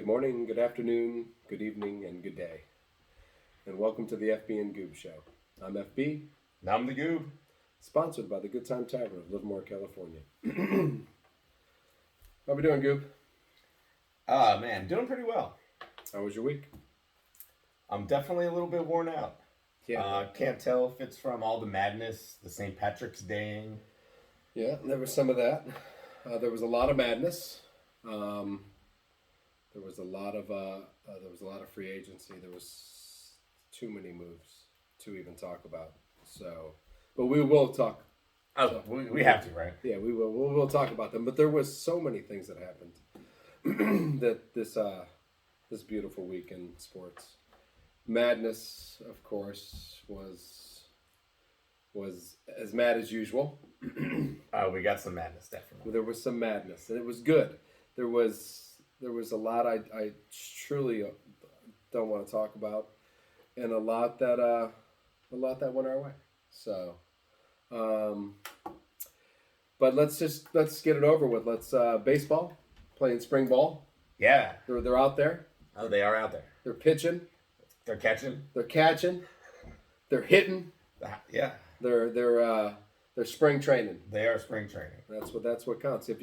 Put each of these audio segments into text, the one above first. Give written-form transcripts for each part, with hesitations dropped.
Good morning, good afternoon, good evening, and good day. And welcome to the FB and Goob Show. I'm FB, And I'm the Goob. sponsored by the Good Time Tavern of Livermore, California. How we doing, Goob? Man, doing pretty well. How was your week? I'm definitely a little bit worn out. Yeah. Can't tell if it's from all the madness, the St. Patrick's Day. Yeah, there was some of that. There was a lot of madness. There was a lot of free agency. There was too many moves to even talk about. So, but we will talk. Oh, So, we have to, right? Yeah, we will. We'll talk about them. But there was so many things that happened that this beautiful week in sports. Madness, of course, was as mad as usual. We got some madness, definitely. There was some madness, and it was good. There was a lot I truly don't want to talk about, and a lot that went our way. So, but let's get it over with. Let's baseball, playing spring ball. Yeah. They're out there. Oh, they are out there. They're pitching. They're catching. They're catching. They're hitting. Yeah. They're spring training. They are spring training. That's what counts. If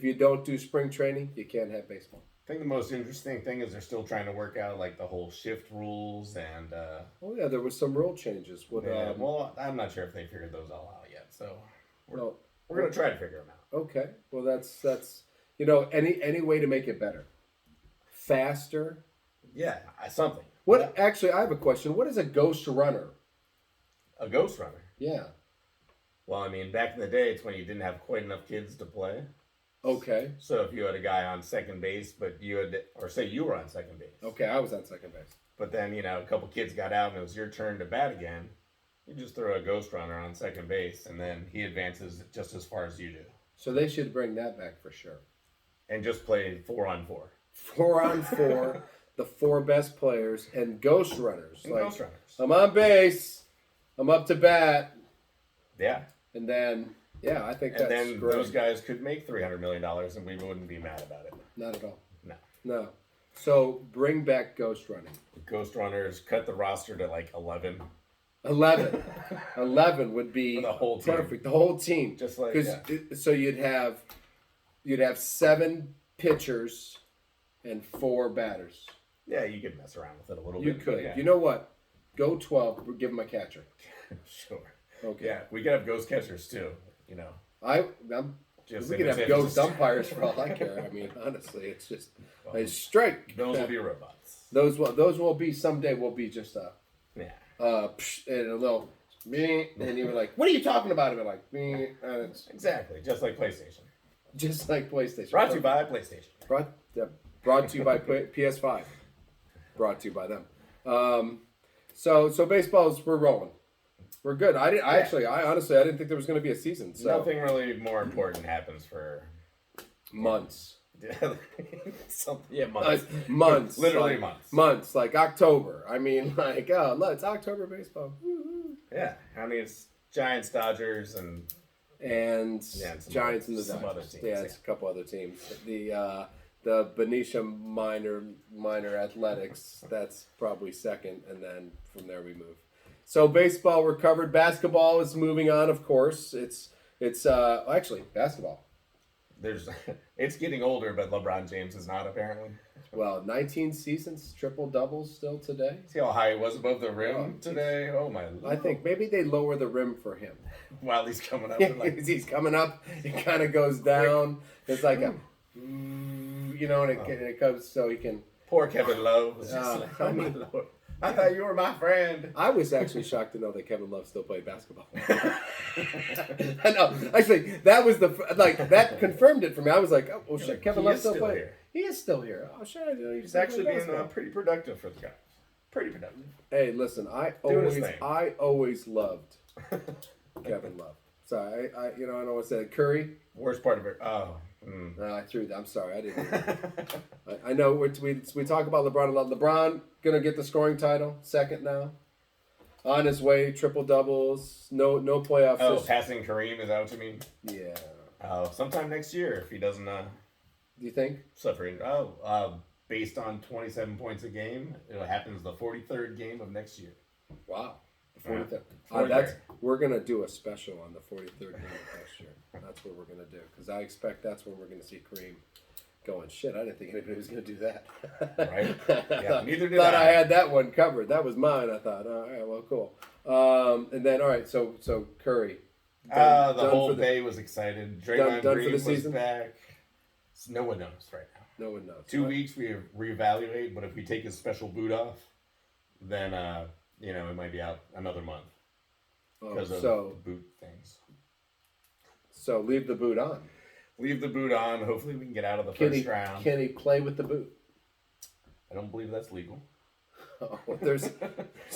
you don't do spring training, you can't have baseball. I think the most interesting thing is they're still trying to work out like the whole shift rules and. Oh yeah, there was some rule changes. With, well, I'm not sure if they figured those all out yet, so we're gonna try to figure them out. Okay, well that's any way to make it better, faster. Yeah, something. What actually? I have a question. What is a ghost runner? A ghost runner. Yeah. Well, I mean, back in the day, it's when you didn't have quite enough kids to play. Okay. So if you had a guy on second base, but or say you were on second base. Okay, I was on second base. But then, a couple kids got out and it was your turn to bat again. You just throw a ghost runner on second base and then he advances just as far as you do. So they should bring that back for sure. And just play 4-on-4. 4-on-4, the four best players and ghost runners. And ghost runners. I'm on base. I'm up to bat. Yeah. And then, yeah, I think that's great. And then great. those guys could make $300 million and we wouldn't be mad about it. Not at all. No. So bring back ghost running. Ghost runners, cut the roster to like 11. 11. 11 would be For the whole team. perfect. The whole team. Just like, So you'd have 7 pitchers and 4 batters. Yeah, you could mess around with it a little You bit. could. Yeah. You know what? Go 12. Give them a catcher. Sure. Okay. Yeah, we could have ghost catchers too, I'm Just we in could have percentage ghost of- umpires for all I care. I mean, honestly, it's just a strike. Those will be robots. Those will be someday. Will be just a Yeah. and a little me, and you were like, "What are you talking about?" And like me, and it's Exactly. Just like PlayStation. just like PlayStation. Brought to you by PlayStation. Brought to you by PS5. Brought to you by them. So baseballs, we're rolling. We're good. I honestly didn't think there was going to be a season. So Nothing really more important happens for months. months. Months. Literally like, months. Months, like October. I mean, like, oh, look, it's October baseball. Woo-hoo. Yeah. I mean, it's Giants, Dodgers, and Giants and the some Dodgers. other teams, Yeah, it's a couple other teams. The Benicia minor athletics, that's probably second, and then from there we move. So baseball recovered. Basketball is moving on, of course. It's actually basketball. It's getting older, but LeBron James is not apparently. Well, 19 seasons, triple doubles still today. See how high he was above the rim today? Oh my Lord. I think maybe they lower the rim for him. While he's coming up. He's coming up, it kind of goes down. It's like and it comes so he can. Poor Kevin Love. Was just like, oh my Lord. I thought you were my friend. I was actually shocked to know that Kevin Love still played basketball. I know. Actually, that was that confirmed it for me. I was like, oh, well, shit, Kevin Love still playing. Here. He is still here. Oh, shit. He's actually being pretty productive for the guys. Pretty productive. Hey, listen, I always loved Kevin Love. Sorry, I don't know what to say. Curry. Worst part of it. Oh. No, I threw that. I'm sorry, I didn't. I know we talk about LeBron a lot. LeBron gonna get the scoring title, second now, on his way, triple doubles, no playoffs. Oh, passing Kareem, is that what you mean? Yeah. Sometime next year if he doesn't. Do you think? Suffering. based on 27 points a game. It happens the 43rd game of next year. Wow. The 43rd. 43rd. We're going to do a special on the 43rd game of next year. That's what we're going to do. Because I expect that's when we're going to see Kareem going, shit, I didn't think anybody was going to do that. Right? Yeah, neither did thought I I. had that one covered. That was mine, I thought. All right, well, cool. And then, all right, so Curry. The done whole for the- Bay was excited. Draymond done for Green the was season? back. No one knows right now. No one knows. 2 weeks we reevaluate, but if we take his special boot off, then it might be out another month because of boot things. So leave the boot on. Leave the boot on. Hopefully we can get out of the Can first he, round. can he play with the boot? I don't believe that's legal. Oh, there's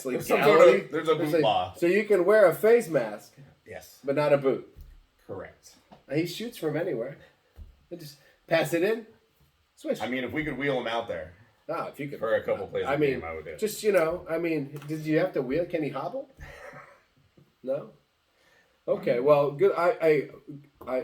There's a boot law. So you can wear a face mask, Yes, but not a boot. correct. He shoots from anywhere. They just pass it in, switch. I mean, if we could wheel him out there If you could. for a couple plays a game, I would do it. Just did you have to wheel? Can he hobble? No. Okay. Well, good. I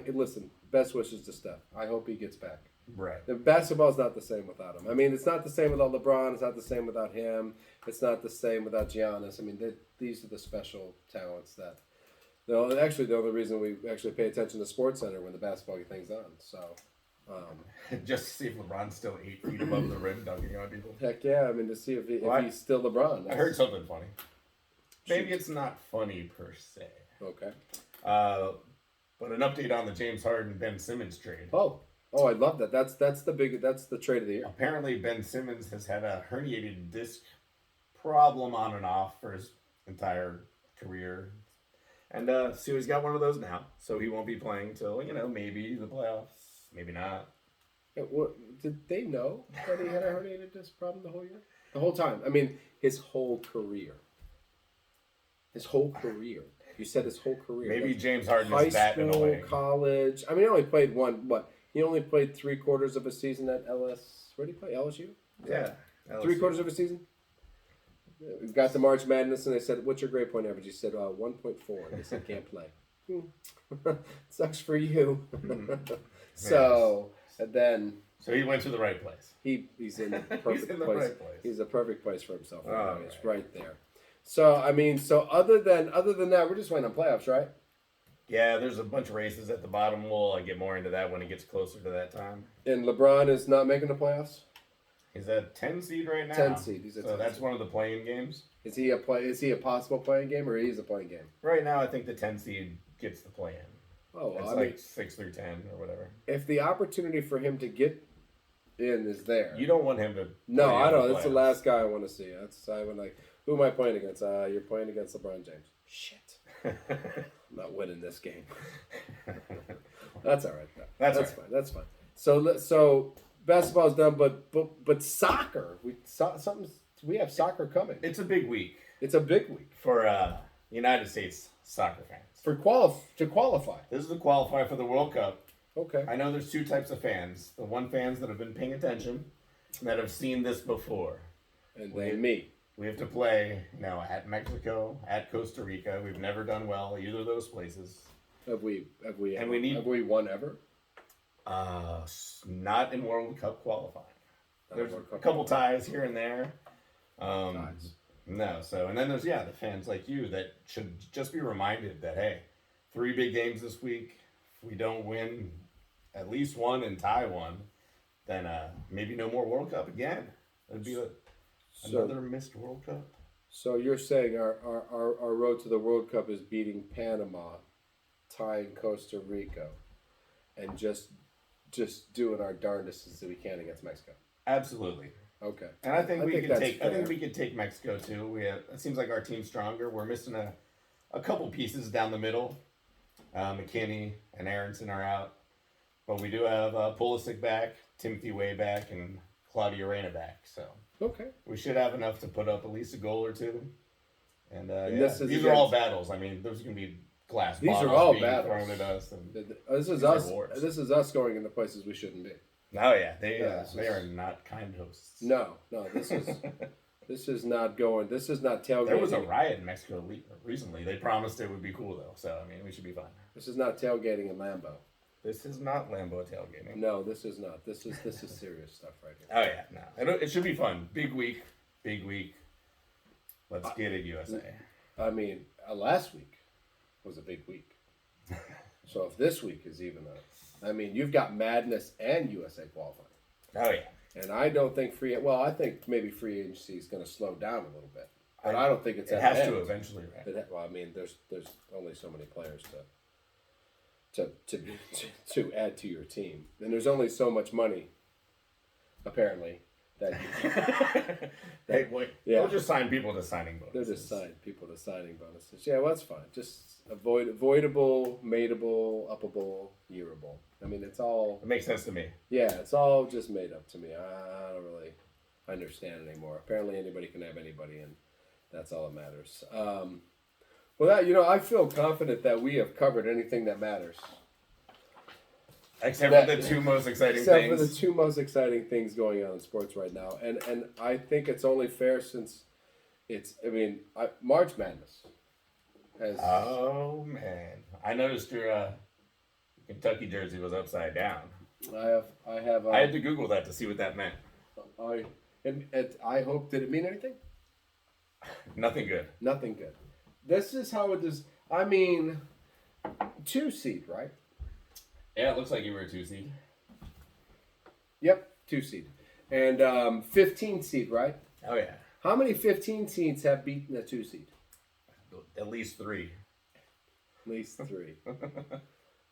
listen. Best wishes to Steph. I hope he gets back. Right. The basketball's not the same without him. I mean, it's not the same without LeBron. It's not the same without him. It's not the same without Giannis. I mean, these are the special talents that. Actually, the only reason we actually pay attention to SportsCenter when the basketball thing's on. So. Just to see if LeBron's still 8 feet above the rim dunking on people. Heck yeah! I mean, to see if he's still LeBron. I heard something funny. Maybe it's not funny per se. Okay. But an update on the James Harden Ben Simmons trade. Oh, I love that. That's the trade of the year. Apparently, Ben Simmons has had a herniated disc problem on and off for his entire career. And so he's got one of those now. So he won't be playing till, maybe the playoffs, maybe not. Did they know that he had a herniated disc problem the whole year? The whole time. I mean, his whole career. His whole career. You said his whole career. Maybe Like, James Harden high is that in a school, way. college. I mean, he only played He only played 3/4 of a season at LS. Where did he play? LSU? Yeah. 3/4 of a season? We got to March Madness, and they said, "What's your grade point average?" He said, 1.4. And they said, "Can't play." Sucks for you. So, and then So he went to the right place. he's in the perfect He's in the place. right place. He's a perfect place for himself. Right All now. It's right. right there. So I mean, other than that, we're just waiting on playoffs, right? Yeah, there's a bunch of races at the bottom. We'll get more into that when it gets closer to that time. And LeBron is not making the playoffs. He's a 10 seed right now. 10 seed. He's a so 10 that's seed. one of the playing games. Is he a possible playing game, or he's a playing game? Right now, I think the 10 seed gets the play in. Oh, well, It's I like mean, 6 through 10 or whatever. if the opportunity for him to get in is there, You don't want him to. no, play I in don't. the That's the playoffs. last guy I want to see. I would like. Who am I playing against? You're playing against LeBron James. Shit, I'm not winning this game. That's all right. Though. That's all fine. That's fine. So basketball's done, but soccer. We have soccer coming. It's a big week It's a big week for United States soccer fans. to qualify. This is the qualifier for the World Cup. Okay. I know there's two types of fans. The one fans that have been paying attention and that have seen this before. And they meet. We have to play, at Mexico, at Costa Rica. We've never done well either of those places. Have we And we need- have we won ever? Not in World Cup qualifying. Not There's World a Cup couple ties here and there. Ties. No, and then there's the fans like you that should just be reminded that hey, 3 big games this week. If we don't win at least one and tie one, then maybe no more World Cup again. It'd be another missed World Cup. So you're saying our road to the World Cup is beating Panama, tying Costa Rica, and just doing our darndest as we can against Mexico. Absolutely. Okay. And I think we could that's take. I think fair. we could take Mexico too. It seems like our team's stronger. We're missing a couple pieces down the middle. McKinney and Aronson are out, but we do have Pulisic back, Timothy Way back, and Claudio Reyna back. So Okay. we should have enough to put up at least a goal or two. And, this is these are all against- battles. I mean, there's going to be glass These are bottles all being battles. thrown at us. And, This is These are us. wars. This is us going in the places we shouldn't be. oh yeah, they this are not kind hosts. No. This is this is not going. This is not tailgating. There was a riot in Mexico recently. They promised it would be cool though, so I mean, we should be fine. This is not tailgating in Lambeau. This is not Lambeau tailgating. No, this is not. This is serious stuff right here. Oh yeah, no. It should be fun. Big week. Big week. Let's get it, USA. I mean, last week was a big week. So if this week is even I mean, you've got Madness and USA qualifying. Oh yeah. And I don't think I think maybe free agency is going to slow down a little bit. But I don't think it's It at has the to end. eventually, right? Well, I mean, there's only so many players to add to your team, and there's only so much money, apparently, that Hey, wait. Yeah. They'll just sign people to signing bonuses. they're just signing people to signing bonuses. Yeah, well, that's fine. Just avoidable, mateable, uppable, yearable. I mean, it's all. It makes sense to me. Yeah, it's all just made up to me. I don't really understand anymore. Apparently, anybody can have anybody, and that's all that matters. Well, I feel confident that we have covered anything that matters. Except for the two most exciting Except things. for the two most exciting things going on in sports right now. And I think it's only fair since March Madness has. Oh, man. I noticed your Kentucky jersey was upside down. I have. I had to Google that to see what that meant. I hope, did it mean anything? Nothing good. Nothing good. This is how it is. I mean, 2 seed, right? Yeah, it looks like you were a 2 seed. Yep, 2 seed. And 15 seed, right? Oh, yeah. How many 15 seeds have beaten a 2 seed? At least 3. At least 3.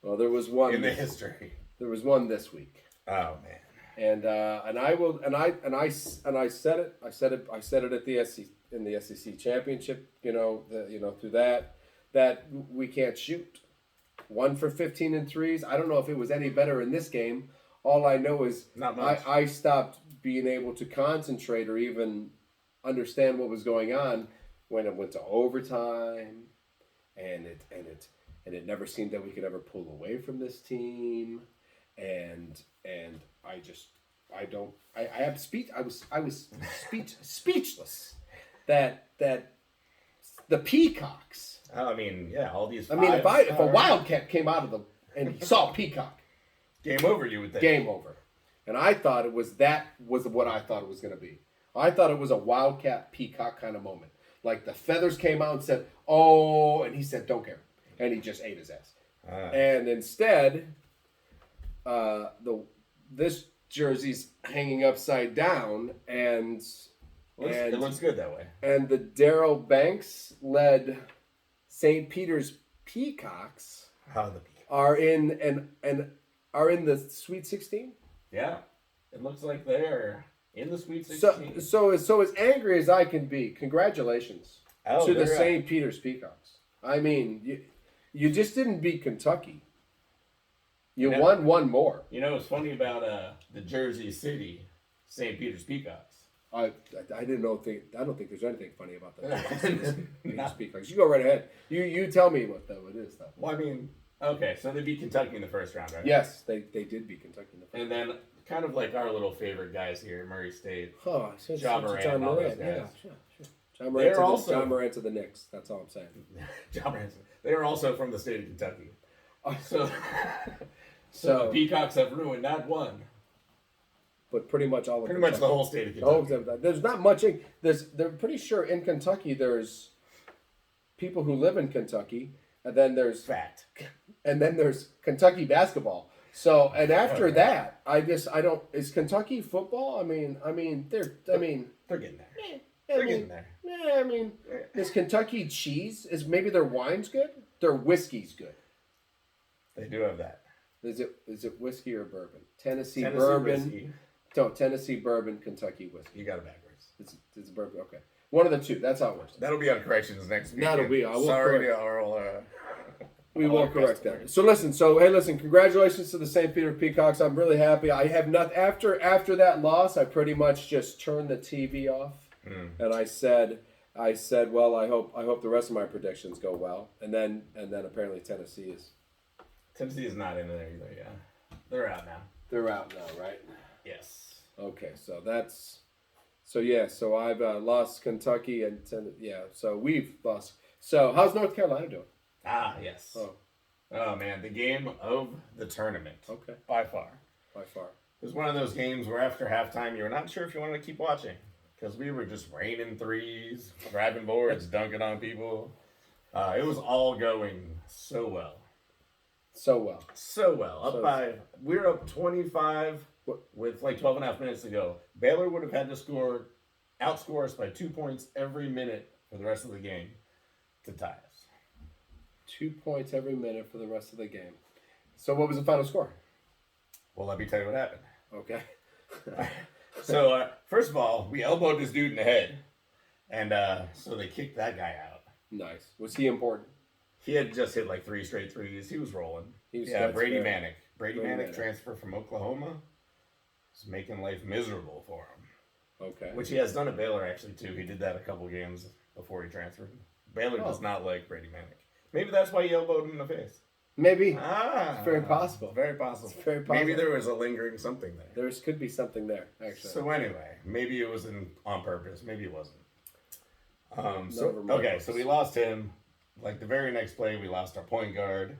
Well, there was one In the history. There was one this week. Oh, man. And I said it. I said it at the SEC in the SEC championship. Through that we can't shoot. 1 for 15 in threes. I don't know if it was any better in this game. All I know is Not much. I stopped being able to concentrate or even understand what was going on when it went to overtime, and it never seemed that we could ever pull away from this team, and I was speechless that the Peacocks. Oh, I mean, yeah, all these. I mean, if a Wildcat came out of and he saw Peacock, Game over, you would think. game over. And I thought it was what I thought it was going to be. I thought it was a Wildcat Peacock kind of moment. Like the feathers came out and said, "Oh," and he said, "Don't care," and he just ate his ass. And instead, this jersey's hanging upside down, and It looks good that way. and the Daryl Banks led St. Peter's Peacocks How the are in the Sweet 16. Yeah, it looks like they're in the Sweet So 16. so as angry as I can be, congratulations Oh, to the they're, St. Peter's Peacocks. I mean, you just didn't beat Kentucky. You Yeah. won one more. You know what's funny about the Jersey City St. Peter's Peacocks? I didn't know. I don't think there's anything funny about that. No. Peacocks. You go right ahead. You tell me what it is though. Well, I mean, okay, so they beat Kentucky in the first round, right? Yes, they did beat Kentucky in the first. And then, kind of like our little favorite guys here, Murray State. Oh, I said John Morant and all those Yeah, guys. sure. John Morant, They're also- John Morant to the Knicks. That's all I'm saying. John Ransom. They are also from the state of Kentucky. So, So- the Peacocks have ruined not one, But pretty much all of pretty much the Kentucky. whole state of Oh, Kentucky. there's not much. They're pretty sure in Kentucky there's people who live in Kentucky, and then there's Fact. Kentucky basketball. So and after Okay. that, I don't. Is Kentucky football? I mean, They're getting there. They're getting there. I mean, is Kentucky cheese? Is maybe their wine's good? Their whiskey's good. They do have that. Is it whiskey or bourbon? Tennessee Tennessee bourbon. whiskey. No, Tennessee bourbon, Kentucky whiskey. You got it backwards. It's bourbon. Okay, one of the two. That's how it works. That'll be on corrections next week. That'll be- I will Sorry correct. to Earl. We All will across correct the that. board. So listen. Congratulations to the St. Peter Peacocks. I'm really happy. I have not after that loss. I pretty much just turned the TV off, and I said, well, I hope the rest of my predictions go well. And then apparently Tennessee Tennessee is not in there either. Yeah, they're out now. they're out now, right? Yes. Okay, so so I've lost Kentucky and so we've lost. So how's North Carolina doing? Ah, yes. Oh. Oh man, the game of the tournament. Okay, By far. by far. It was one of those games where after halftime you were not sure if you wanted to keep watching. Because we were just raining threes, grabbing boards, dunking on people. It was all going so well. So well. So well. So- We're up 25 with like 12 and a half minutes to go. Baylor would have had to outscore us by 2 points every minute for the rest of the game to tie us. 2 points every minute for the rest of the game. So what was the final score? Well, let me tell you what happened. Okay. So, first of all, we elbowed this dude in the head. And so they kicked that guy out. Nice. Was he important? He had just hit like 3 straight threes. He was rolling. He was Yeah, that's Brady fair. Manick. Brady Brady Manick Manick. transfer from Oklahoma. It's making life miserable for him. Okay. Which he has done at Baylor, actually, too. He did that a couple games before he transferred. Baylor does Oh. not like Brady Manick. Maybe that's why he elbowed him in the face. Maybe. Ah. very possible. Very possible. It's very Maybe possible. there was a lingering something there. There could be something there, actually. So anyway, maybe it was on purpose. Maybe it wasn't. Never mind. Okay, so we lost him. Like the very next play, we lost our point guard.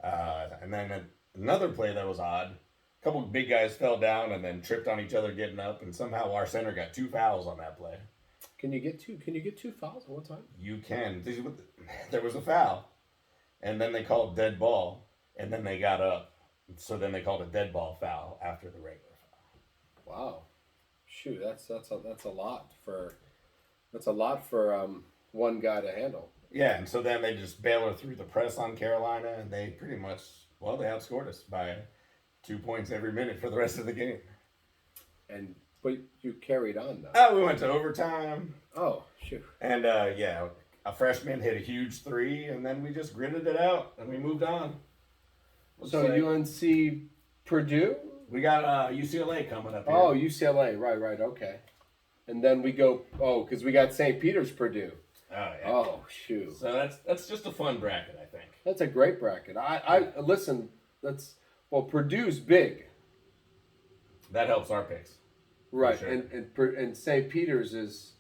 And then another play that was odd. A couple of big guys fell down and then tripped on each other getting up, and somehow our center got 2 fouls on that play. Can you get two fouls at one time? You can. There was a foul, and then they called dead ball, and then they got up. So then they called a dead ball foul after the regular foul. Wow. Shoot, that's a lot for one guy to handle. Yeah, and so then they just Baylor threw the press on Carolina, and they pretty much, well, they outscored us by 2 points every minute for the rest of the game. But you carried on though. Oh, we went to overtime, Oh, shoot. and yeah, a freshman hit a huge 3, and then we just gritted it out, and we moved on. So UNC Purdue? we got UCLA coming up here. Oh, UCLA. Right. Okay. And then we go. Oh, because we got St. Peter's Purdue. yeah. Oh, shoot. So that's just a fun bracket, I think. That's a great bracket. I listen. Purdue's big, That helps our picks. right? sure. And St. Peter's is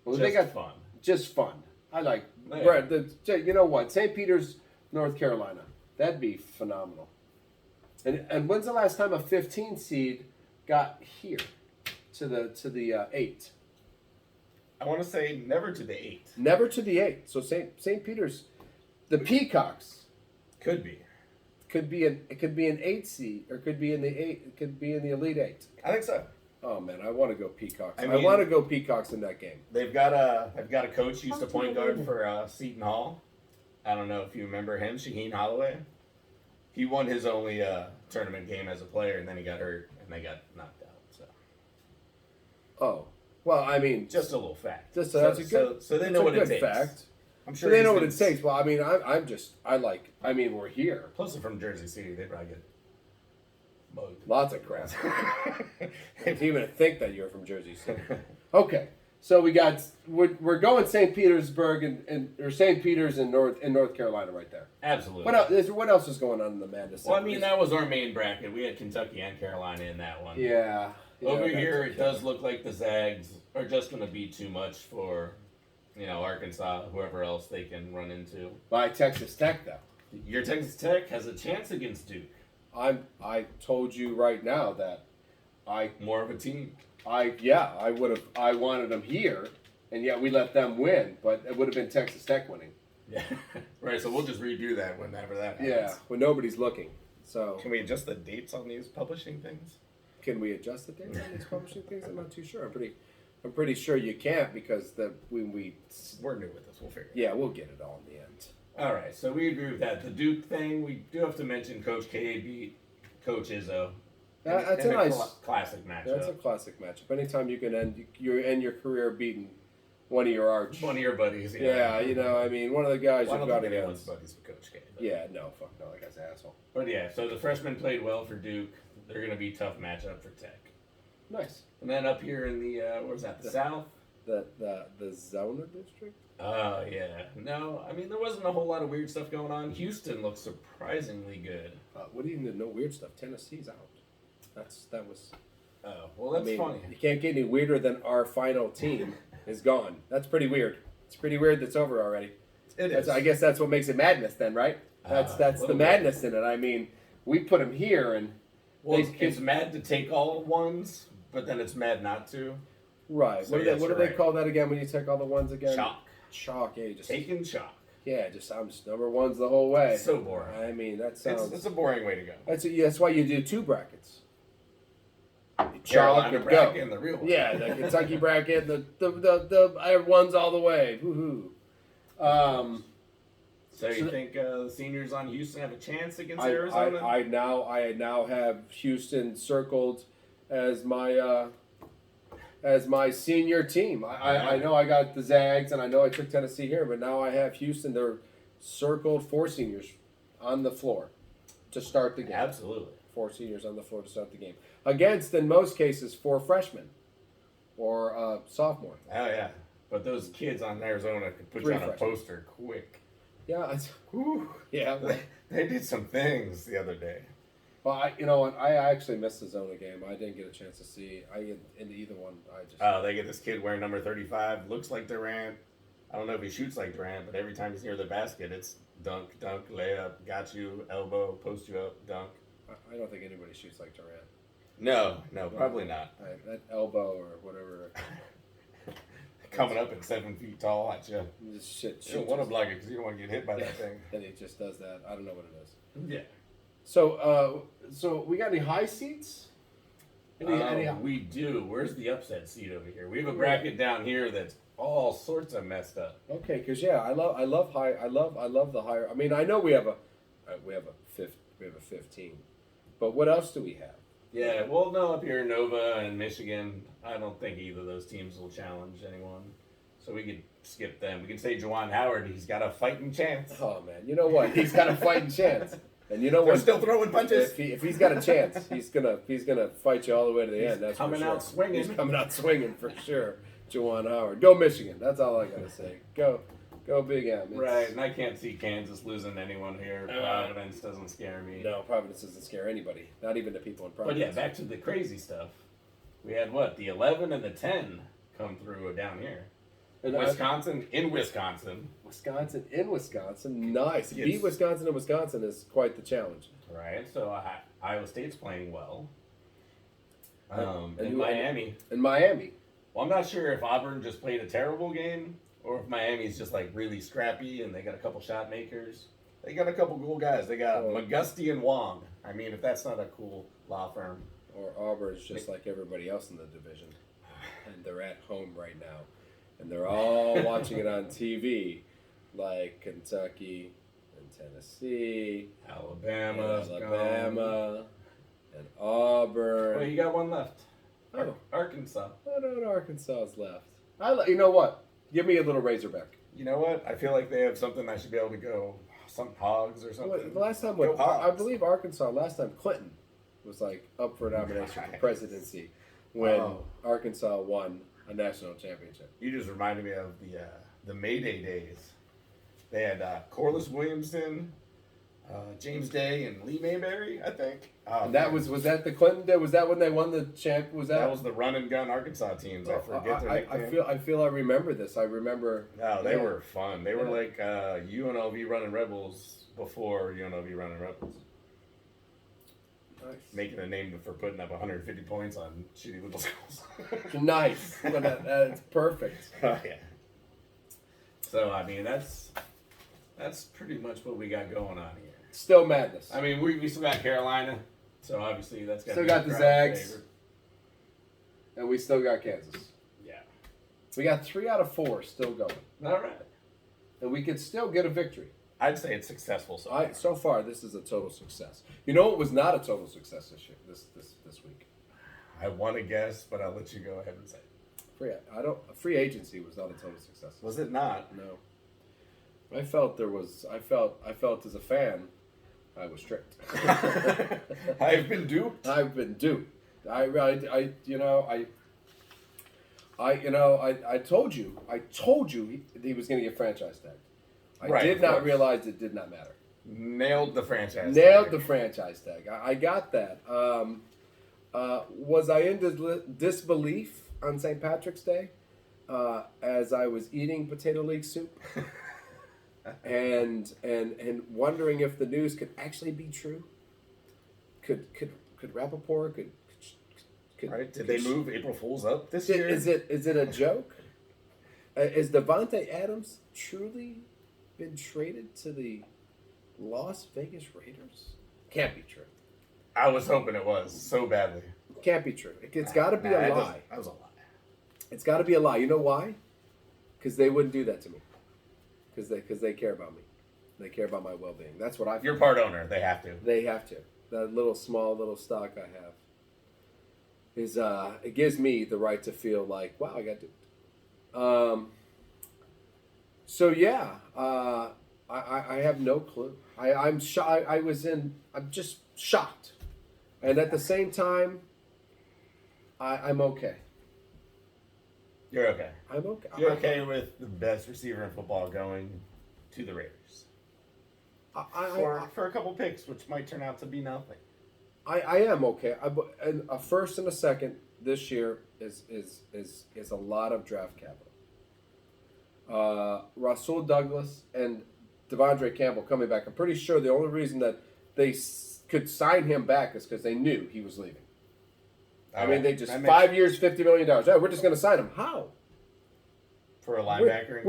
Just they got fun. just fun. I like. Yeah. Right. You know what? St. Peter's, North Carolina. That'd be phenomenal. And when's the last time a 15 seed got here to the 8? I want to say never to the 8. Never to the 8. So St. Peter's, the Peacocks Could be. could be an 8 seed, or could be in the 8. It could be in the Elite 8. I think so. Oh man, I want to go Peacocks. I I mean- want to go Peacocks in that game. They've got a coach who used to point guard for Seton Hall. I don't know if you remember him, Shaheen Holloway. He won his only tournament game as a player, and then he got hurt, and they got knocked out. So Oh, well, I mean, just a little fact. that's so, a good. So they that's know a what it good takes. fact. I'm So sure they he's know what been- it takes. Well, I mean, I mean, we're here. Plus, they're from Jersey City. They probably get mugged. Lots of crap. Didn't even think that you're from Jersey City. Okay, so we're going St. Petersburg or St. Peter's in North Carolina right there. Absolutely. What else is going on in the Madness? Well, I mean, that was our main bracket. We had Kentucky and Carolina in that one. Yeah. Over that's here, okay. it does look like the Zags are just going to be too much for, Arkansas, whoever else they can run into. By Texas Tech though. Your Texas Tech has a chance against Duke. I told you right now that More of a team. I wanted them here, and yet we let them win, but it would have been Texas Tech winning. Yeah. Right, so we'll just redo that whenever that happens. Yeah, when nobody's looking. So Can we adjust the dates on these publishing things? can we adjust the date on these publishing things? I'm not too sure. I'm pretty sure you can't because We're new with this. We'll figure it yeah, we'll get it all in the end. out. All right, so we agree with that. The Duke thing, we do have to mention Coach K beat Coach Izzo. That's In a nice. classic matchup. That's a classic matchup. Anytime you can end your career beating one of your arch. One of your buddies. Yeah, I mean, one of the guys Well, I you've don't got think anyone's against. buddies with Coach K. But. Yeah, no, fuck no, that guy's an asshole. But yeah, so the freshmen played well for Duke. They're going to be a tough matchup for Tech. Nice. And then up here in the, where's that, the South? The Zona district. Oh, yeah. No, I mean, there wasn't a whole lot of weird stuff going on. Houston looks surprisingly good. What do you mean? No weird stuff. Tennessee's out. That was. Oh, well, that's funny. You can't get any weirder than our final team is gone. That's pretty weird. It's pretty weird that's over already. It is. I guess that's what makes it madness then, right? That's A the little bit. madness in it. I mean, we put them here, and Well, they- it's mad to take all ones, but then it's mad not to. right. So what yes, do you're they right. call that again when you take all the ones again? Chalk. Chalk. Yeah, just Taking chalk. yeah. Just I'm just number ones the whole way. So boring. I mean, that sounds. It's a boring way to go. That's why you do 2 brackets. Chalk Carolina and bracket go. and the real one. Yeah, the Kentucky bracket, the I have ones all the way. Woohoo. So you So- think the seniors on Houston have a chance against I Arizona? now have Houston circled as my senior team. I know I got the Zags and I know I took Tennessee here, but now I have Houston. They're circled 4 seniors on the floor to start the game. Absolutely. 4 seniors on the floor to start the game against, in most cases, 4 freshmen or sophomore. Oh yeah. But those kids on Arizona could put 3 you on a freshmen. poster quick. Yeah, Whew. yeah. They did some things the other day. Well, you know what? I actually missed the Zona game. I didn't get a chance to see. Into either one. I just. They get this kid wearing number 35, looks like Durant. I don't know if he shoots like Durant, but every time he's near the basket, it's dunk, layup, got you, elbow, post you up, dunk. I don't think anybody shoots like Durant. No, probably not. That elbow or whatever. Coming up at 7 feet tall at you. Just shit. You don't want to block it because you don't want to get hit by that thing. And he just does that. I don't know what it is. Yeah. So we got any high seats? Any We do. Where's the upset seat over here? We have a bracket down here that's all sorts of messed up. Okay, because I love the higher. I mean, I know we have a 15, but what else do we have? Yeah, well, no, up here in Nova and Michigan, I don't think either of those teams will challenge anyone. So we could skip them. We could say Juwan Howard, he's got a fighting chance. Oh man, you know what? He's got a fighting chance, and you know They're what? still throwing punches. If he's got a chance, he's gonna fight you all the way to the He's end. That's coming for sure. out swinging. He's coming out swinging for sure. Juwan Howard, go Michigan. That's all I gotta say. Go Big M. It's- Right, and I can't see Kansas losing anyone here. Providence doesn't scare me. No, Providence doesn't scare anybody. Not even the people in But Providence. yeah, back to the crazy stuff. We had what? The 11 and the 10 come through down here. And Wisconsin in Wisconsin. Wisconsin in Wisconsin. Nice. Yes. Beat Wisconsin in Wisconsin is quite the challenge. Right, so Iowa State's playing well. And In who- Miami. In Miami. Well, I'm not sure if Auburn just played a terrible game or if Miami's just like really scrappy and they got a couple shot makers. They got a couple cool guys. They got Oh. McGusty and Wong. I mean, if that's not a cool law firm. Or Auburn's just like everybody else in the division. And they're at home right now. And they're all watching it on TV. Like Kentucky and Tennessee. Alabama's and gone. Alabama. And Auburn. Well, you got one left. Oh. Arkansas. I don't know Arkansas's left. You know what? Give me a little Razorback. You know what? I feel like they have something I should be able to go. Some Hogs or something. The last time, Go Hogs. I believe Arkansas, last time Clinton was like up for nomination for presidency when Oh. Arkansas won a national championship. You just reminded me of the Mayday days. They had Corliss Williamson, James Day, and Lee Mayberry, I think. And that was that the Clinton day? Was that when they won the champ? Was that? that was the run and gun Arkansas teams. I forget their nickname. I feel I remember this. I remember. No, they Yeah. were fun. They were Yeah. like UNLV running Rebels before UNLV running Rebels. Nice. Making a name for putting up 150 points on shitty little schools. Nice. Well, that's perfect. Oh, yeah. So I mean that's pretty much what we got going on here. Still madness. I mean we still got Carolina, so obviously that's got Still got the Zags. And we still got Kansas. Yeah. We got 3 out of 4 still going, All right. and we could still get a victory. I'd say it's successful so far. So far, this is a total success. You know what was not a total success this year, this week? I want to guess, but I'll let you go ahead and say. Free agency was not a total success. Was it not? No. I felt as a fan, I was tricked. I've been duped. I've been duped. I told you he was going to get franchise tagged. I Right, did of not course. realize it did not matter. Nailed the franchise. Nailed tag. the franchise tag. I got that. Was I in disbelief on St. Patrick's Day as I was eating potato leek soup? and wondering if the news could actually be true. Could Rappaport could Right? Did they move April Fools up this Is year? is it a joke? Is Devontae Adams truly been traded to the Las Vegas Raiders? Can't be true. I was hoping it was so badly. Can't be true. It's got to be a lie. That was a lie. It's got to be a lie. You know why? Because they wouldn't do that to me. Because they care about me. They care about my well-being. That's what I. You're part owner. They have to. They have to. That little stock I have is it gives me the right to feel like, wow, I got to. So yeah, I have no clue. I'm just shocked, and at the same time, I'm okay. You're okay. I'm okay. You're okay with the best receiver in football going to the Raiders for a couple picks, which might turn out to be nothing. I am okay. And a first and a second this year is a lot of draft capital. Rasul Douglas and Devondre Campbell coming back. I'm pretty sure the only reason that they could sign him back is because they knew he was leaving. I mean, they just 5 years, $50 million. Yeah, we're just going to sign him. How? For a linebacker?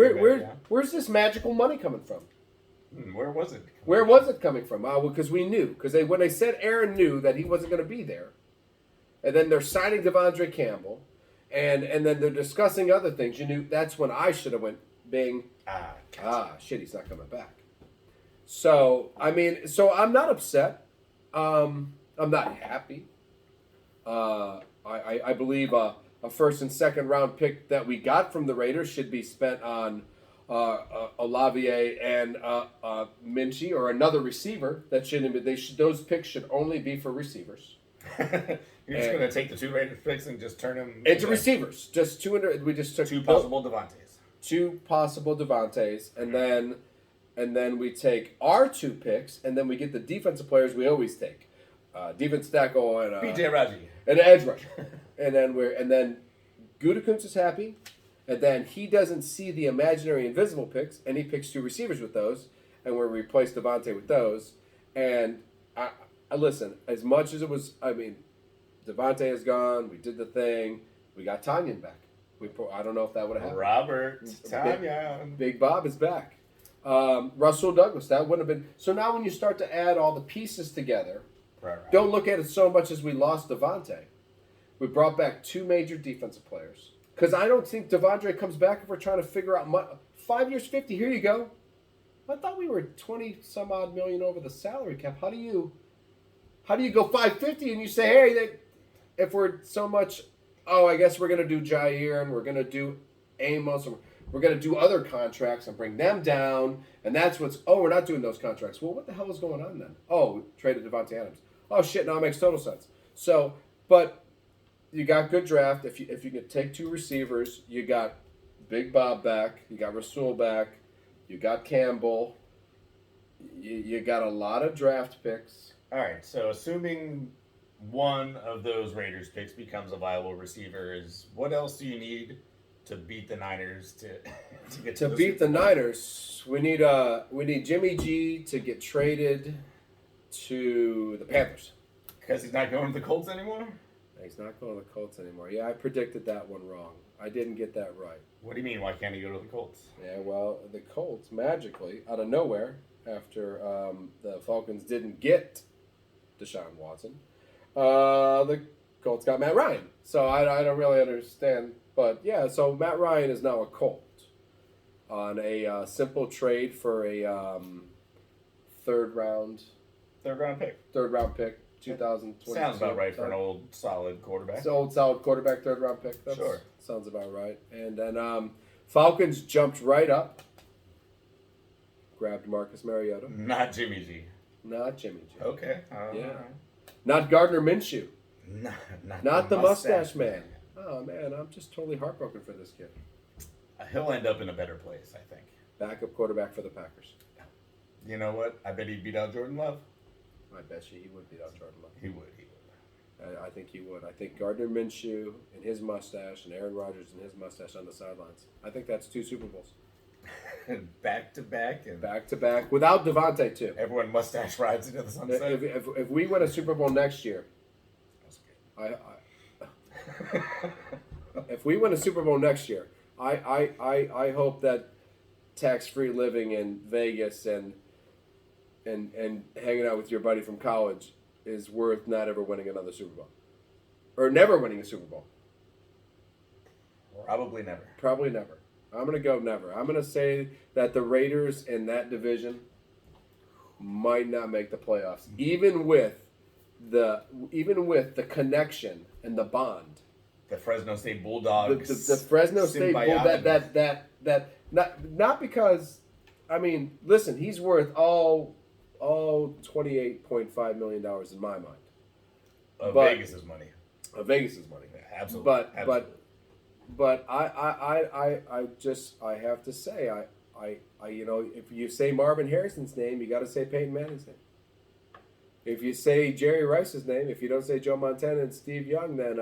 Where's this magical money coming from? Where was it? Where was it coming from? Because we knew. Because when they said Aaron knew that he wasn't going to be there, and then they're signing Devondre Campbell, and then they're discussing other things. You knew that's when I should have went bing. Shit, he's not coming back. So I'm not upset. I'm not happy. I believe a first and second round pick that we got from the Raiders should be spent on Olave and Minchie or another receiver. That shouldn't be. Those picks should only be for receivers. You're just going to take the two Raiders picks and just turn them into receivers. Just 200. We just took two possible Devontaes. Two possible Devontaes, and then we take our two picks, and then we get the defensive players we always take. Defense tackle and BJ Raji. And edge rusher. and then Gutekunst is happy, and then he doesn't see the imaginary invisible picks, and he picks two receivers with those, and we replace Devontae with those. And I listen, as much as it was, Devontae is gone. We did the thing. We got Tanyan back. I don't know if that would have happened. Robert Tanyan. Big Bob is back. Russell Douglas, that wouldn't have been. So now when you start to add all the pieces together, right. Don't look at it so much as we lost Devontae. We brought back two major defensive players. Because I don't think Devondre comes back if we're trying to figure out 5 years, 50. Here you go. I thought we were 20 some odd million over the salary cap. How do you go 550 and you say, hey, if we're so much, I guess we're going to do Jair and we're going to do Amos and we're going to do other contracts and bring them down. And that's we're not doing those contracts. Well, what the hell is going on then? We traded Devontae Adams. Oh, shit, now it makes total sense. So, but you got good draft. If you can take two receivers, you got Big Bob back. You got Rasul back. You got Campbell. You got a lot of draft picks. All right, so assuming one of those Raiders picks becomes a viable receiver, what else do you need to beat the Niners to get to beat the Niners? We need Jimmy G to get traded to the Panthers because he's not going to the Colts anymore. He's not going to the Colts anymore. Yeah, I predicted that one wrong. I didn't get that right. What do you mean? Why can't he go to the Colts? Yeah, well, the Colts magically out of nowhere after the Falcons didn't get Deshaun Watson, the Colts got Matt Ryan. So I don't really understand. But yeah, so Matt Ryan is now a Colt on a simple trade for a third round pick, 2020. Sounds about right for an old solid quarterback. It's an old solid quarterback, third round pick. Sure. Sounds about right. And then Falcons jumped right up, grabbed Marcus Mariota. Not Jimmy G. Not Jimmy G. Okay. Yeah. Not Gardner Minshew. Not the mustache man. Oh, man, I'm just totally heartbroken for this kid. He'll end up in a better place, I think. Backup quarterback for the Packers. You know what? I bet he'd beat out Jordan Love. I bet you he would beat out Jordan Love. He would. I think he would. I think Gardner Minshew and his mustache and Aaron Rodgers and his mustache on the sidelines. I think that's 2 Super Bowls. back to back, and back to back without Devontae too. everyone mustache rides into the sunset. If we win a Super Bowl next year, I if we win a Super Bowl next year, I hope that tax-free living in Vegas and hanging out with your buddy from college is worth not ever winning another Super Bowl. Or never winning a Super Bowl. Probably never. Probably never. I'm going to go never. I'm going to say that the Raiders in that division might not make the playoffs, even with the connection and the bond. The Fresno State Bulldogs. The Fresno State Bull that not because, I mean, listen, he's worth all $28.5 million in my mind. Of but- Vegas's money. Of Vegas's money. Yeah, absolutely. Absolutely. But I have to say I if you say Marvin Harrison's name, you got to say Peyton Manning's name. If you say Jerry Rice's name, if you don't say Joe Montana and Steve Young, then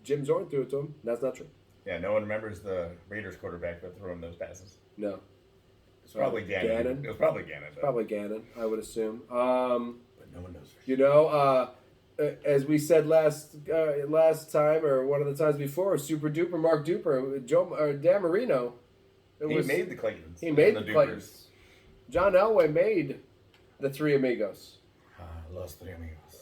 Jim Zorn threw it to him. That's not true. Yeah, no one remembers the Raiders quarterback that threw him those passes. No. It's probably Gannon. It was probably Gannon. Though. Probably Gannon, I would assume. But no one knows. You know, as we said last time or one of the times before, Super Duper Mark Duper, Dan Marino. He made the Claytons. He made the Dupers. Claytons. John Elway made the Three Amigos. Los Tres Amigos.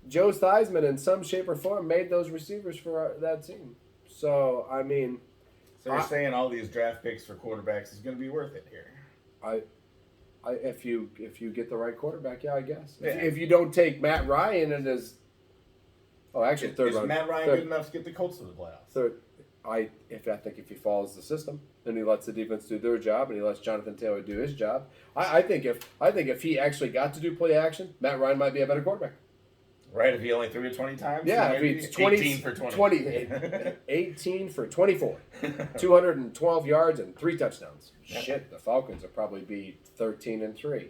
Joe Theismann, in some shape or form, made those receivers for that team. So, I mean... So you're saying all these draft picks for quarterbacks is going to be worth it here? If you get the right quarterback, yeah, I guess. Yeah. If you don't take Matt Ryan and his... Oh, actually, third Is round. Matt Ryan third, good enough to get the Colts to the playoffs? Third, I think if he follows the system and he lets the defense do their job and he lets Jonathan Taylor do his job, I think if he actually got to do play action, Matt Ryan might be a better quarterback. Right, if he only threw it 20 times? Yeah, if maybe he's 20, 18 for 20. 18 for 24, 212 yards and 3 touchdowns. Yeah. Shit, the Falcons will probably be 13-3.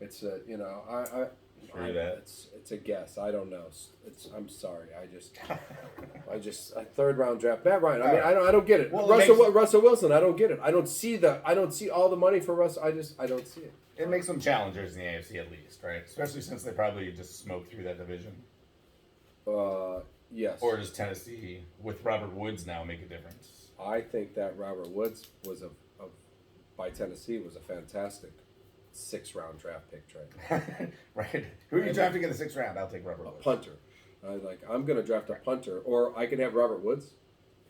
It's True that. It's a guess. I don't know. I'm sorry. I just a third round draft. Matt Ryan. I mean, I don't get it. Well, Russell Wilson. I don't get it. I don't see all the money for Russ. I don't see it. It makes them challengers in the AFC at least, right? Especially since they probably just smoked through that division. Yes. Or does Tennessee, with Robert Woods now, make a difference? I think that Robert Woods by Tennessee was a fantastic 6th round draft pick trade. Right. Who are you drafting in the 6th round? I'll take Robert Woods. Punter. I'm going to draft a punter, or I can have Robert Woods.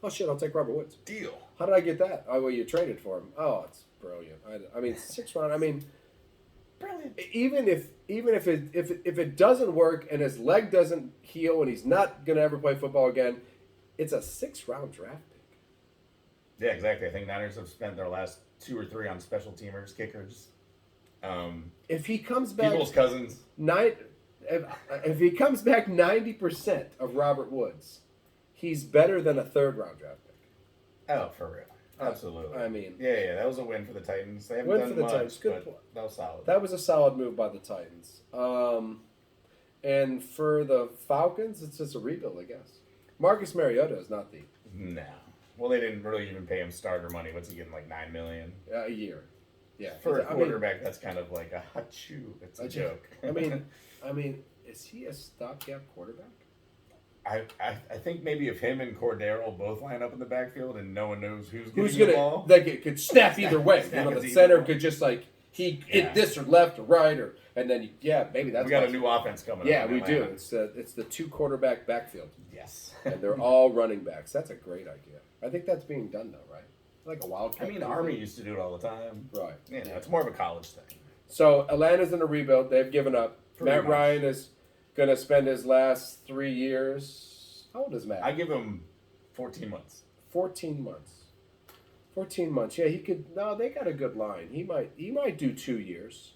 Oh shit! I'll take Robert Woods. Deal. How did I get that? Oh, well, you traded for him. Oh, it's brilliant. I mean, 6th round. I mean, Brilliant. even if it doesn't work and his leg doesn't heal and he's not going to ever play football again, it's a 6th round draft pick. Yeah, exactly. I think Niners have spent their last 2 or 3 on special teamers, kickers. If he comes back, People's cousins. if he comes back 90% of Robert Woods, he's better than a 3rd round draft pick. Oh, for real. Absolutely. I mean, yeah, that was a win for the Titans. They haven't win done for the much, Titans. Good but point. that was solid. That was a solid move by the Titans. And for the Falcons, it's just a rebuild, I guess. Marcus Mariota is not the No. Well, they didn't really even pay him starter money. What's he getting, like $9 million? a year. Yeah, For a quarterback, that's kind of like a hachoo. It's a joke. I mean, is he a stopgap quarterback? I think maybe if him and Cordero both line up in the backfield and no one knows who's Who's getting the gonna ball. like it could snap either way? Snap The it center either way. could just like he Yeah. hit this or left or right or and then maybe that's We got why- a new offense coming Yeah, up. in we do. Atlanta. It's the 2 quarterback backfield, Yes. and they're all running backs. That's a great idea. I think that's being done though, right? Like a wildcat. I mean, the Army used to do it all the time. Right. You know, it's more of a college thing. So Atlanta's in a rebuild. They've given up. Pretty Matt much. Ryan is going to spend his last 3 years. How old is Matt? I give him 14 months. 14 months. 14 months. Yeah, he could. No, they got a good line. He might do 2 years.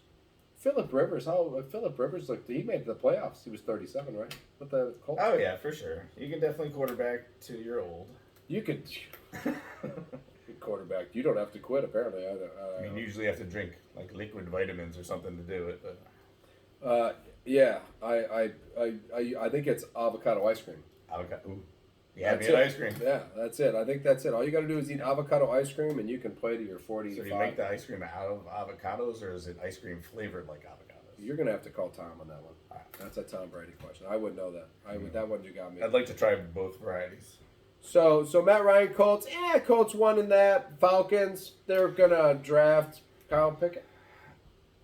Philip Rivers. Philip Rivers looked. He made the playoffs. He was 37, right? With the Colts. Oh, yeah, for sure. You can definitely quarterback till you're old. You could. Quarterback. You don't have to quit. Apparently, I mean, you usually have to drink like liquid vitamins or something to do it. But yeah. I think it's avocado ice cream. avocado. Ooh. You had That's me at it. ice cream. Yeah, that's it. I think that's it. All you got to do is eat avocado ice cream, and you can play to your 40 So or do you make 5. the ice cream out of avocados, or is it ice cream flavored like avocados? You're gonna have to call Tom on that one. That's a Tom Brady question. I wouldn't know that. That one you got me. I'd like to try both varieties. So Matt Ryan, Colts. Colts won in that. Falcons. They're gonna draft Kyle Pickett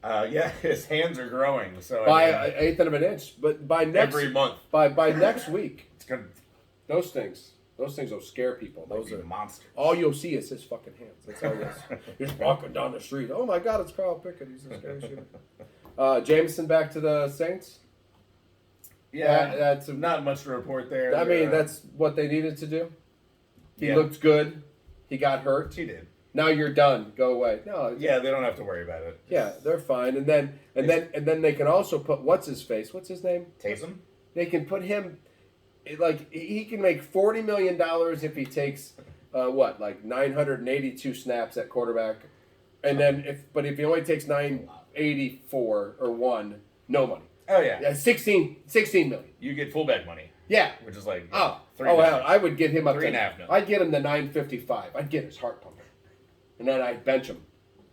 Yeah, his hands are growing. So by I mean, an eighth of an inch. But by next every month, by next week, it's gonna those things will scare people. Those be are monsters. all you'll see is his fucking hands. That's all you'll see. He's walking down the street. Oh my God, it's Kyle Pickett. He's a scary shooter. Jameson back to the Saints. Yeah, that's not much to report there. I mean, that's what they needed to do. He Yeah. looked good. He got hurt. he did. Now you're done. Go away. No. Yeah, they don't have to worry about it. Yeah, they're fine. And then they can also put what's his face? What's his name? Taysom. They can put him like he can make $40 million if he takes 982 snaps at quarterback, and then if he only takes 984 or 1, no money. Oh yeah. Yeah, 16 million. You get fullback money, Yeah. which is like Oh, $3 hell, million. I would get him up $3.5 to. million. I'd get him to 955. I'd get his heart pumping, and then I'd bench him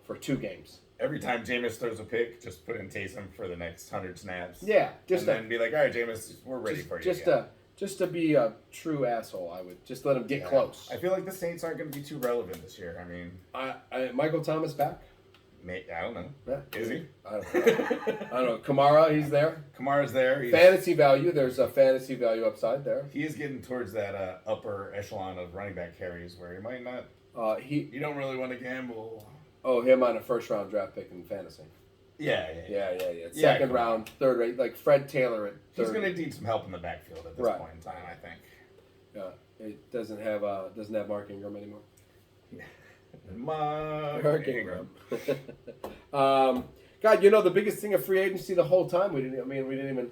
for 2 games. Every time Jameis throws a pick, just put in Taysom for the next 100 snaps. Yeah, just and then be like, all right, Jameis, we're ready for you. again. Just to be a true asshole, I would just let him get close. I feel like the Saints aren't going to be too relevant this year. I mean, Michael Thomas back. I don't know. Yeah. Is he? I don't know. I don't know. Kamara, he's there. Kamara's there. Fantasy value. There's a fantasy value upside there. He is getting towards that upper echelon of running back carries where he might not. You don't really want to gamble. Oh, him on a first round draft pick in fantasy. Yeah. Second round, third rate, like Fred Taylor at third. He's going to need some help in the backfield at this point in time, I think. Yeah, it doesn't have Mark Ingram anymore. Mark Ingram. God, the biggest thing of free agency the whole time we didn't even.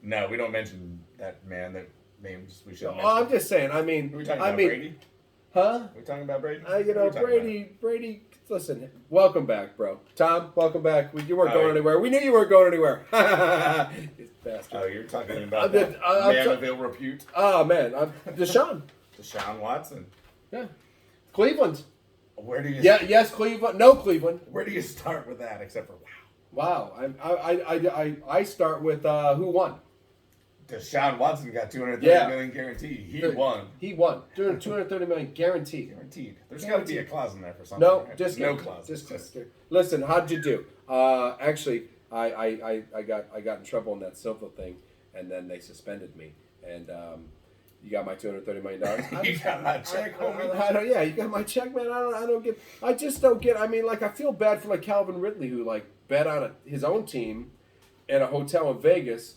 No, we don't mention that man. That names we should. Oh, I'm just saying. Are we talking about Brady? Huh? Are we talking about Brady? Brady. Listen, welcome back, bro. Tom, welcome back. You weren't going right. anywhere. We knew you weren't going anywhere. You bastard. Oh, you're talking about that man of ill repute. Oh man, Deshaun. Deshaun Watson. Yeah, Cleveland. Where do you? Yeah, yes, Cleveland. No, Cleveland. Where do you start with that? Except for Wow. I start with who won. Deshaun Watson got $230 million guaranteed. He won. He won. $230 million guaranteed. Guaranteed. There's got to be a clause in there for something. No, right? just no kidding. clause. Just kidding. Listen, how'd you do? Actually, I got in trouble in that Silva thing, and then they suspended me. And you got my $230 million. You got my check, homie. Yeah, you got my check, man. I just don't get. I mean, like, I feel bad for like Calvin Ridley, who like bet on his own team in a hotel in Vegas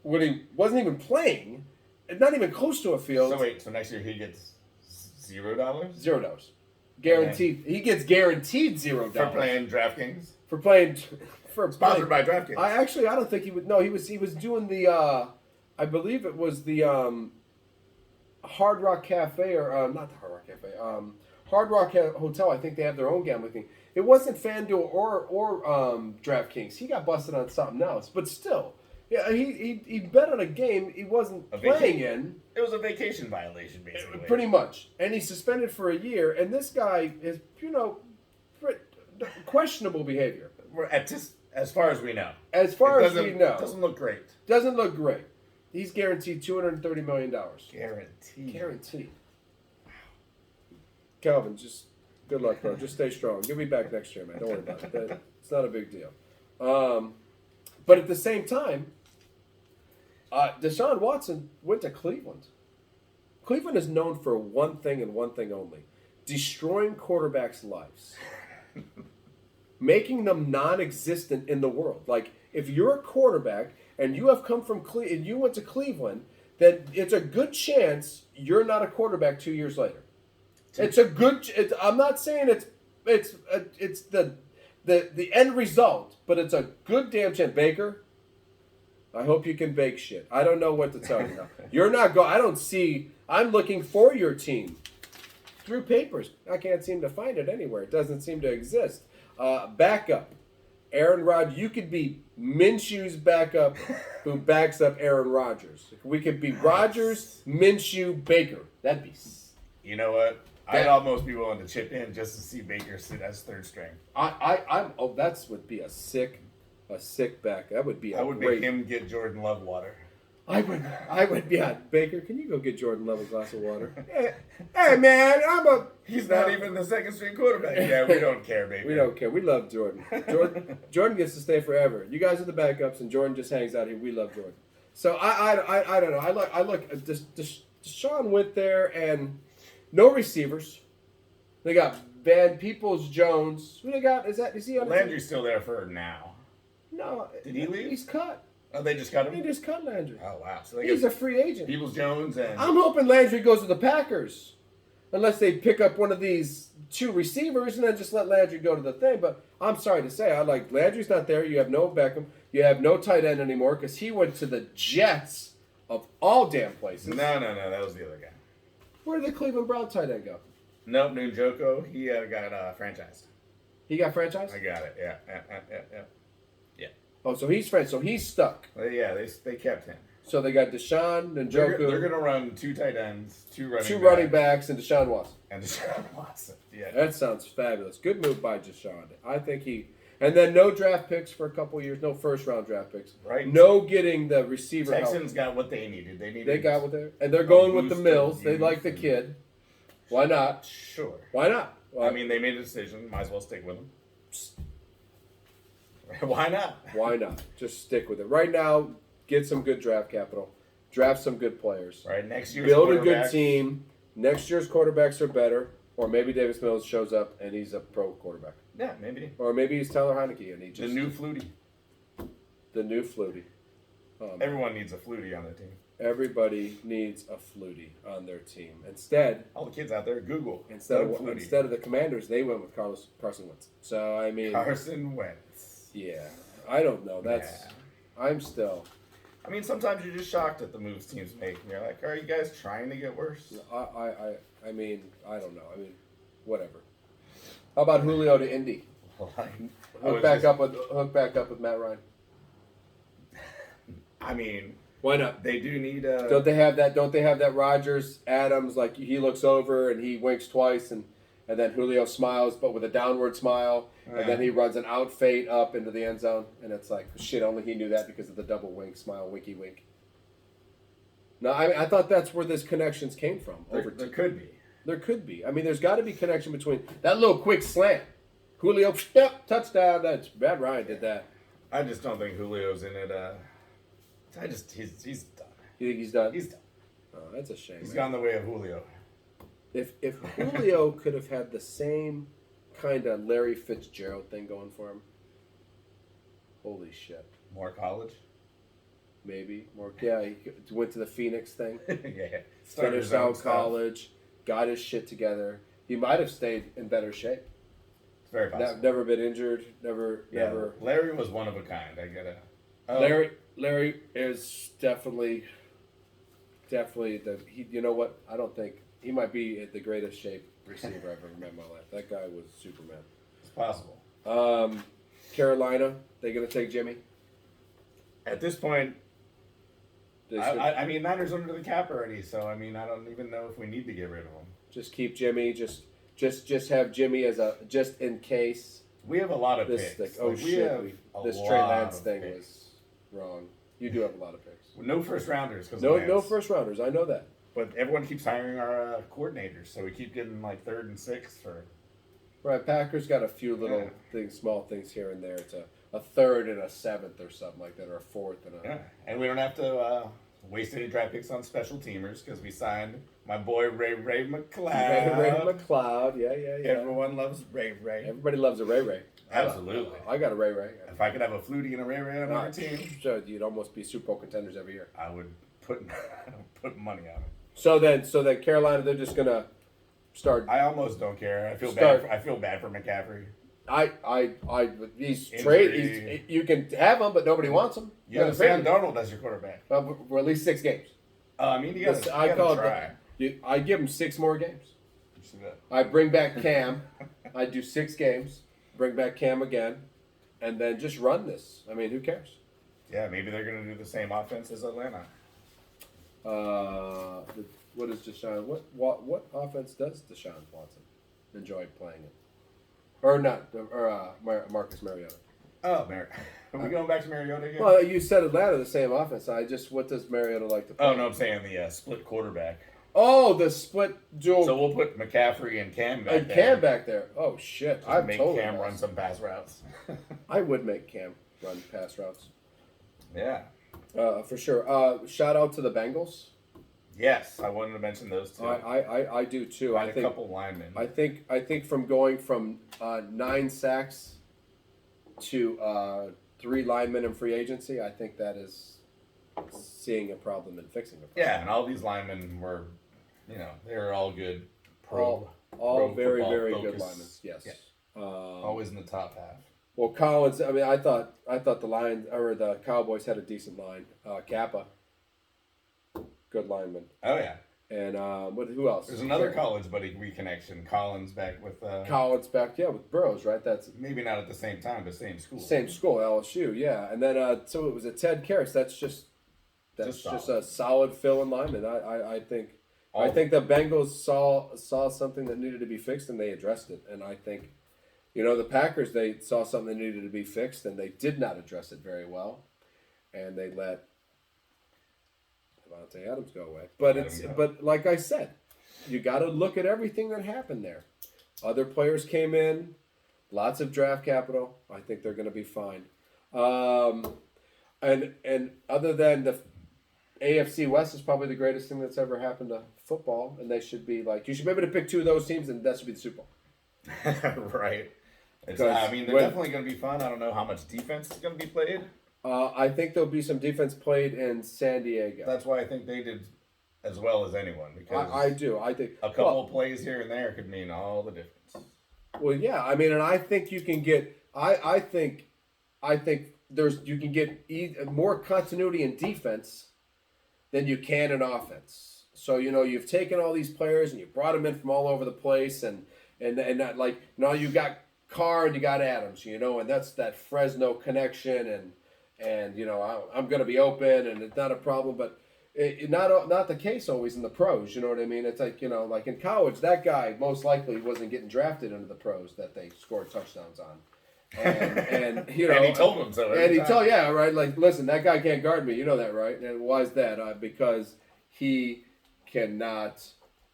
when he wasn't even playing, and not even close to a field. So wait, so next year he gets $0? $0. Guaranteed. He gets guaranteed $0 For playing DraftKings? For playing. Sponsored by DraftKings. I don't think he would. No, he was doing the. I believe it was the Hard Rock Cafe or not the Hard Rock Cafe. Hard Rock Hotel. I think they have their own gambling thing. It wasn't FanDuel or DraftKings. He got busted on something else, but still, yeah, he bet on a game he wasn't playing in. It was a vacation violation, basically. Pretty much, and he's suspended for a year. And this guy is, questionable behavior. As far as we know. As far as we know, Doesn't look great. Doesn't look great. He's guaranteed $230 million. Guaranteed. Calvin, just good luck, bro. Just stay strong. You'll be back next year, man. Don't worry about it. It's not a big deal. But at the same time, Deshaun Watson went to Cleveland. Cleveland is known for one thing and one thing only: destroying quarterbacks' lives. Making them non-existent in the world. Like, if you're a quarterback and you have come from and you went to Cleveland, then it's a good chance you're not a quarterback 2 years later. It's a good. I'm not saying it's the end result, but it's a good damn chance. Baker, I hope you can bake shit. I don't know what to tell you now. You're not going. I don't see. I'm looking for your team through papers. I can't seem to find it anywhere. It doesn't seem to exist. Backup. Aaron Rodgers. You could be Minshew's backup, who backs up Aaron Rodgers. We could be Rodgers, Minshew, Baker. That'd be. You know what? I'd almost be willing to chip in just to see Baker sit as third string. I'm. Oh, that would be a sick back. That would be. I would great. make him get Jordan Love water. I would. Yeah, Baker, can you go get Jordan Love a glass of water? Hey, man, He's not even the second string quarterback. Yeah, we don't care, baby. We don't care. We love Jordan. Jordan gets to stay forever. You guys are the backups, and Jordan just hangs out here. We love Jordan. So I don't know. I look. Deshaun went there, and no receivers. They got Van Peoples-Jones. Who they got? Is he on the team? Landry's still there for now. No. Did he leave? He's cut. Oh, they just cut They him? just cut Landry. Oh, wow. So they He's got a free agent. Peoples-Jones and... I'm hoping Landry goes to the Packers. Unless they pick up one of these two receivers and then just let Landry go to the thing. But I'm sorry to say, Landry's not there. You have no Beckham. You have no tight end anymore because he went to the Jets of all damn places. No. That was the other guy. Where did the Cleveland Brown tight end go? Nope, Njoku. He got franchised. He got franchised? I got it. Yeah. Oh, so he's French. So he's stuck. Well, yeah, they kept him. So they got Deshaun, They're Njoku, going to run two tight ends, two running backs, and Deshaun Watson. And Deshaun Watson. Yeah. That sounds fabulous. Good move by Deshaun. I think he... And then no draft picks for a couple years. No first-round draft picks. Right. No getting the receiver Texans help. got what they needed. They got what they... And they're going with the boost Mills. of They youth like the and- kid. Why not? Sure. Why not? I mean, they made a decision. Might as well stick with them. Why not? Why not? Just stick with it. Right now, get some good draft capital. Draft some good players. Right. Next year's Build a good quarterback- team. Next year's quarterbacks are better. Or maybe Davis Mills shows up and he's a pro quarterback. Yeah, maybe. Or maybe he's Tyler Heineke and he The just... new Flutie. The new Flutie. Everyone needs a Flutie on their team. Everybody needs a Flutie on their team. Instead All the kids out there, Google. of Flutie. instead of the Commanders, they went with Carson Wentz. So I mean, Carson Wentz. yeah, I don't know. That's Yeah. I'm still. I mean, sometimes you're just shocked at the moves teams make. And you're like, are you guys trying to get worse? I mean, I don't know. I mean, whatever. How about Julio to Indy? Hook back up with Matt Ryan. I mean, Why not? they do need Don't they have that Rodgers Adams, like he looks over and he winks twice and then Julio smiles but with a downward smile and then he runs an out fade up into the end zone and it's like shit, only he knew that because of the double wink smile, winky wink. No, I thought that's where this connections came from. there could be. There could be. I mean, there's got to be connection between that little quick slant. Julio, step, touchdown. That's Matt Ryan did that. I just don't think Julio's in it. He's done. You think he's done? He's done. Oh, that's a shame. He's man. gone the way of Julio. If Julio could have had the same kind of Larry Fitzgerald thing going for him, holy shit. More college. Maybe more. Yeah, he went to the Phoenix thing. Yeah. Finished out college, got his shit together. He might have stayed in better shape. It's very possible. Never been injured. Never. Larry was one of a kind. I get it. Oh, Larry is definitely the. You know what? I don't think he might be the greatest shape receiver I've ever met in my life. That guy was Superman. It's possible. Carolina, they gonna take Jimmy? At this point, They should I mean, Niners under the cap already, so I mean, I don't even know if we need to get rid of him. just keep Jimmy. Just have Jimmy as a just in case. We have a lot of This picks. thing, oh Like, we shit! have a This Trey lot Lance of thing picks. was wrong. You do have a lot of picks. No first rounders because No first rounders. I know that. But everyone keeps hiring our coordinators, so we keep getting like third and sixth for. Right, Packers got a few little Yeah. things, small things here and there. It's a third and a seventh or something like that, or a fourth and a. Yeah, and we don't have to waste any draft picks on special teamers because we signed my boy Ray McLeod. Ray McLeod, yeah. Everyone loves Ray. Everybody loves a Ray. Absolutely. I got a Ray. If I could have a Flutie and a Ray on our team, So you'd almost be Super Bowl contenders every year. I would put money on it. So then Carolina, they're just gonna start. I almost don't care. I feel Start. bad. I feel bad for McCaffrey. He's Injury. trade. You can have him, but nobody wants him. You have Sam Darnold as your quarterback. For at least 6 games. I mean, you gotta try. I give him 6 more games. I bring back Cam. I do 6 games. Bring back Cam again. and then just run this. I mean, who cares? Yeah, maybe they're going to do the same offense as Atlanta. What is Deshaun? What offense does Deshaun Watson enjoy playing in? Or not? Or Marcus Mariota? Oh, are we going back to Mariota again? Well, you said Atlanta, the same offense. What does Mariota like to play? Oh no, I'm saying the split quarterback. Oh, the split dual. So we'll put McCaffrey and Cam back and there. Cam back there. Oh shit! Just I'm make totally Cam lost. run some pass routes. I would make Cam run pass routes. Yeah. For sure. Shout out to the Bengals. Yes, I wanted to mention those two. I do too. I think a couple linemen. I think from going from 9 sacks to 3 linemen in free agency, I think that is seeing a problem and fixing a problem. Yeah, and all these linemen were, they were all good. All pro very, football very focus. good linemen. Yes. Yeah. Always in the top half. Well, Collins. I mean, I thought the Lions or the Cowboys had a decent line. Kappa, good lineman. Oh yeah. And who else? There's another college buddy reconnection. Collins back with Collins back, with Burrows, right? That's maybe not at the same time, but same school. same school, LSU, yeah. And then so it was a Ted Karras. That's just a solid fill-in lineman. I think the Bengals saw something that needed to be fixed and they addressed it. And I think, the Packers, they saw something that needed to be fixed and they did not address it very well, and they let Davante Adams go away. But like I said, you got to look at everything that happened there. Other players came in, lots of draft capital. I think they're going to be fine. And other than the AFC West is probably the greatest thing that's ever happened to football, and they should be you should be able to pick 2 of those teams, and that should be the Super Bowl. Right. They're definitely going to be fun. I don't know how much defense is going to be played. I think there'll be some defense played in San Diego. That's why I think they did as well as anyone. Because I do. I think a couple of plays here and there could mean all the difference. Well, yeah. I mean, and I think you can get. I think you can get more continuity in defense than you can in offense. So you've taken all these players and you brought them in from all over the place, and that now you got Carr and you got Adams, and that's that Fresno connection, and I'm going to be open and it's not a problem, but not the case always in the pros. You know what I mean? It's like like in college, that guy most likely wasn't getting drafted into the pros that they scored touchdowns on. And and he told him so. And he told, right? Like, listen, that guy can't guard me. You know that, right? And why is that? Because he cannot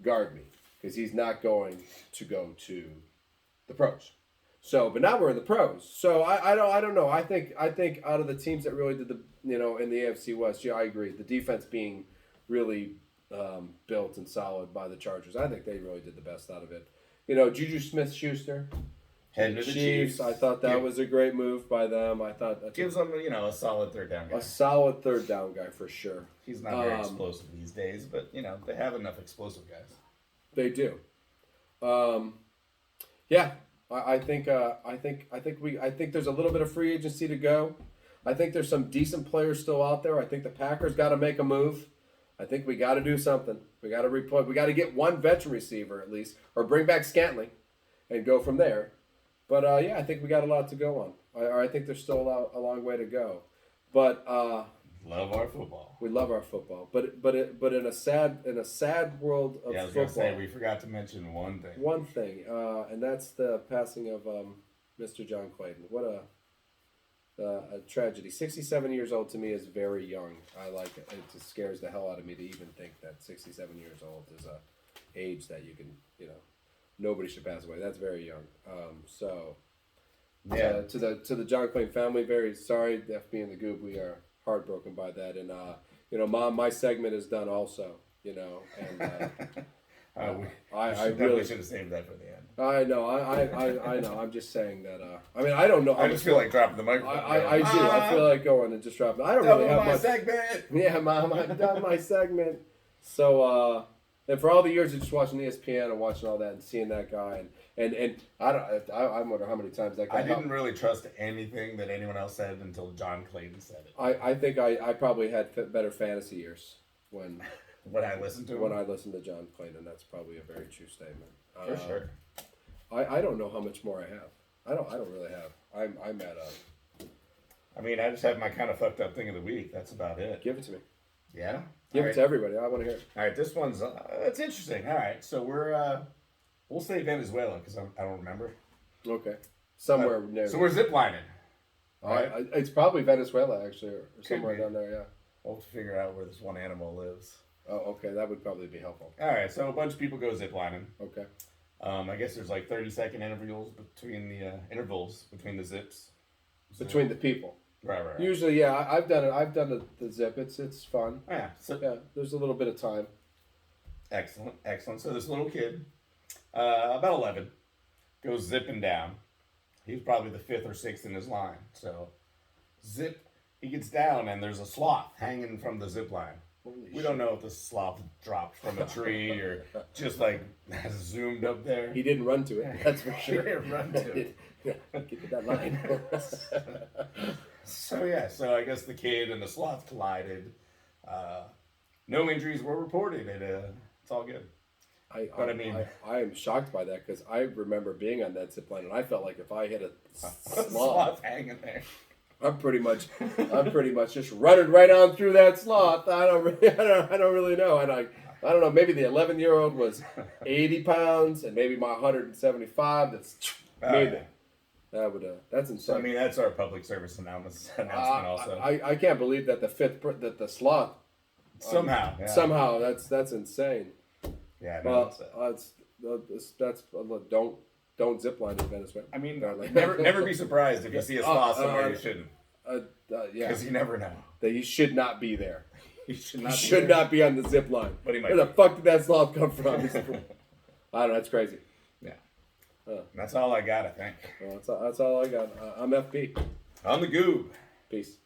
guard me. Because he's not going to go to the pros. So, but now we're in the pros. So I don't know. I think out of the teams that really did the in the AFC West, I agree. The defense being really built and solid by the Chargers. I think they really did the best out of it. Juju Smith-Schuster. Head to the Chiefs. I thought that was a great move by them. I thought that gives them, a solid third down guy. A solid third down guy for sure. He's not very explosive these days, but they have enough explosive guys. They do. Yeah, I think there's a little bit of free agency to go. I think there's some decent players still out there. I think the Packers got to make a move. I think we got to do something. We got to replay. We got to get one veteran receiver at least, or bring back Scantling, and go from there. But I think we got a lot to go on. I think there's still a long way to go. But love our football. We love our football. But in a sad world of football. I was gonna say we forgot to mention one thing. One thing, and that's the passing of Mr. John Clayton. What a tragedy. 67 years old to me is very young. I like it. It just scares the hell out of me to even think that 67 years old is a age that you can nobody should pass away. That's very young. To the John Clayton family, very sorry. FB and the Goob, we are heartbroken by that. And Mom, my segment is done also. And I really should have saved that for the end. I know. I know. I'm just saying that. I don't know. I just feel like dropping the microphone. I do. I feel like going and just dropping. I don't really have my much. segment. Yeah, Mom, I've done my segment. So, and for all the years of just watching ESPN and watching all that and seeing that guy and I wonder how many times that guy. I didn't really trust anything that anyone else said until John Clayton said it. I think I probably had better fantasy years when I listened to him. When I listened to John Clayton. That's probably a very true statement. For sure. I don't know how much more I have. I don't really have. I'm at I mean, I just have my kind of fucked up thing of the week. That's about it. Give it to me. Yeah? Give All it to everybody. I want to hear it. All right, this one's it's interesting. All right, so we'll say Venezuela because I don't remember. Okay. Somewhere near. So we're ziplining. It's probably Venezuela, actually, or somewhere be. down there, yeah. We'll have to figure out where this one animal lives. Oh, okay. That would probably be helpful. All right, so a bunch of people go ziplining. Okay. I guess there's like 30-second intervals between the zips. Between the people. Right. Usually, yeah, I've done it. I've done the zip. It's fun. Yeah. So Yeah, there's a little bit of time. excellent. So this little kid, about 11, goes zipping down. He's probably the 5th or 6th in his line. So zip, he gets down and there's a sloth hanging from the zip line. We don't know if the sloth dropped from a tree or just like zoomed up there. He didn't run to it. That's for He sure. didn't run to it. Yeah, get to that line. So I guess the kid and the sloth collided. No injuries were reported. It's all good. I am shocked by that because I remember being on that zip line and I felt like if I hit a sloth, Sloth hanging there. I'm pretty much just running right on through that sloth. I don't really know. And I don't know. Maybe the 11-year-old was 80 pounds and maybe my 175. That's maybe. That's insane. So, I mean, that's our public service announcement also. I can't believe that the sloth Somehow. that's insane. Yeah. Well, don't zip line in Venezuela. I mean, never be surprised if you see a sloth somewhere you shouldn't. Yeah, Because you never know. that he should not be there. He should He not. should not be on the zip line. But he might Where the be. fuck did that sloth come from? I don't know. That's crazy. Yeah. Huh. That's all I got, I think. Well, that's all I got. I'm FP. On the goob. Peace.